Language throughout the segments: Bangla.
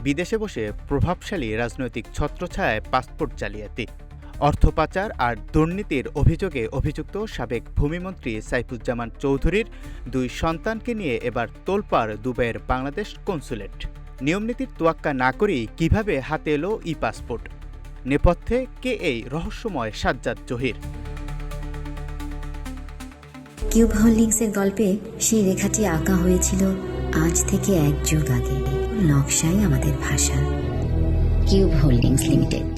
বিদেশে বসে প্রভাবশালী রাজনৈতিক ছত্রছায়ায় পাসপোর্ট জালিয়াতি, অর্থ পাচার আর দুর্নীতির অভিযোগে অভিযুক্ত সাবেক ভূমিমন্ত্রী সাইফুজ্জামান চৌধুরীর দুই সন্তানকে নিয়ে এবার তোলপাড় দুবাইয়ের বাংলাদেশ কনস্যুলেট। নিয়মনীতির তোয়াক্কা না করেই কিভাবে হাতে এলো ই পাসপোর্ট? নেপথ্যে কে এই রহস্যময় সাজ্জাদ জহির? কিউব হোল্ডিংসের গল্পে সেই রেখাটি আঁকা হয়েছিল আজ থেকে 1 যুগ আগে। নকশাই আমাদের ভাষা। Cube holdings limited.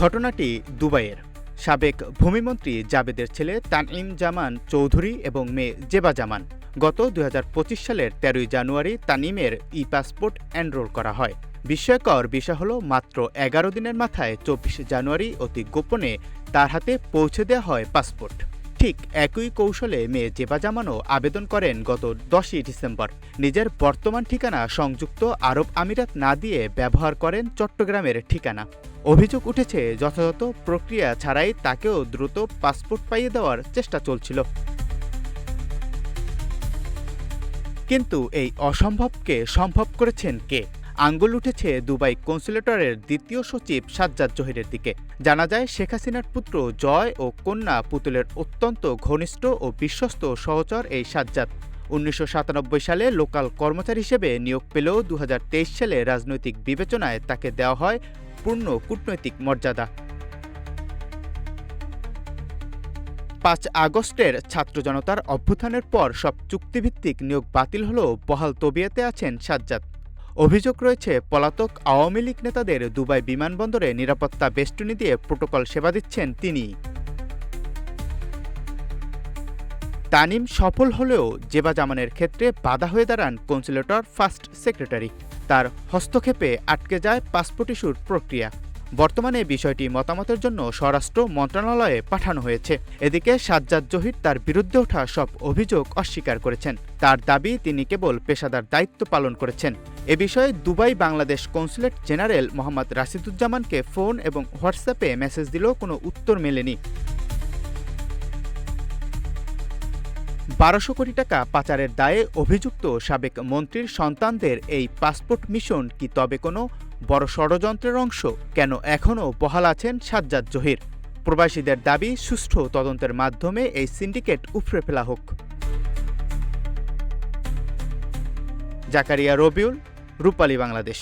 ঘটনাটি দুবাইয়ের। সাবেক ভূমিমন্ত্রী জাবেদের ছেলে তানঈম জামান চৌধুরী এবং মেয়ে জেবা জামান গত 2025 সালের 13 জানুয়ারি তানিমের ই পাসপোর্ট এনরোল করা হয়। বিস্ময়কর বিষয় হল, মাত্র 11 দিনের মাথায় 24 জানুয়ারি অতি গোপনে তার হাতে পৌঁছে দেওয়া হয় পাসপোর্ট। ঠিক একই কৌশলে মেয়ে জেবা জামানও আবেদন করেন গত 10ই ডিসেম্বর। নিজের বর্তমান ঠিকানা সংযুক্ত আরব আমিরাত না দিয়ে ব্যবহার করেন চট্টগ্রামের ঠিকানা। অভিযোগ উঠেছে, যথাযথ প্রক্রিয়া ছাড়াই তাকেও দ্রুত পাসপোর্ট পাইয়ে দেওয়ার চেষ্টা চলছিল। কিন্তু এই অসম্ভবকে সম্ভব করেছেন কে? আঙ্গুল উঠেছে দুবাই কনস্যুলেটরের দ্বিতীয় সচিব সাজ্জাদ জহিরের দিকে। জানা যায়, শেখ হাসিনার পুত্র জয় ও কন্যা পুতুলের অত্যন্ত ঘনিষ্ঠ ও বিশ্বস্ত সহচর এই সাজ্জাদ। 1997 সালে লোকাল কর্মচারী হিসেবে নিয়োগ পেলেও 2023 সালে রাজনৈতিক বিবেচনায় তাকে দেওয়া হয় পূর্ণ কূটনৈতিক মর্যাদা। 5 আগস্টের ছাত্র জনতার অভ্যুত্থানের পর সব চুক্তিভিত্তিক নিয়োগ বাতিল হলেও বহাল তবিয়তে আছেন সাজ্জাদ। অভিযোগ রয়েছে, পলাতক আওয়ামী লীগ নেতাদের দুবাই বিমানবন্দরে নিরাপত্তা বেষ্টনী দিয়ে প্রোটোকল সেবা দিচ্ছেন তিনি। তানিম সফল হলেও জেবা জামানের ক্ষেত্রে বাধা হয়ে দাঁড়ান কনস্যুলেটর ফার্স্ট সেক্রেটারি। তার হস্তক্ষেপে আটকে যায় পাসপোর্ট ইস্যুর প্রক্রিয়া। বর্তমানে বিষয়টি মতামতের জন্য স্বরাষ্ট্র মন্ত্রণালয়ে পাঠানো হয়েছে। এদিকে সাজ্জাদ জহির তার বিরুদ্ধে ওঠা সব অভিযোগ অস্বীকার করেছেন। তার দাবি, তিনি কেবল পেশাদার দায়িত্ব পালন করেছেন। এ বিষয়ে Dubai Bangladesh consulate general Mohammad রাশিদুজ্জামানকে ফোন এবং হোয়াটসঅ্যাপে মেসেজ দিলেও কোনো উত্তর মেলেনি। 1200 কোটি টাকা পাচারের দায়ে অভিযুক্ত সাবেক মন্ত্রীর সন্তানদের এই পাসপোর্ট মিশন কি তবে কোনো বড় ষড়যন্ত্রের অংশ? কেন এখনও বহাল আছেন সাজ্জাদ জহির? প্রবাসীদের দাবি, সুষ্ঠু তদন্তের মাধ্যমে এই সিন্ডিকেট উপড়ে ফেলা হোক। জাকারিয়া রবিউল, রূপালী বাংলাদেশ।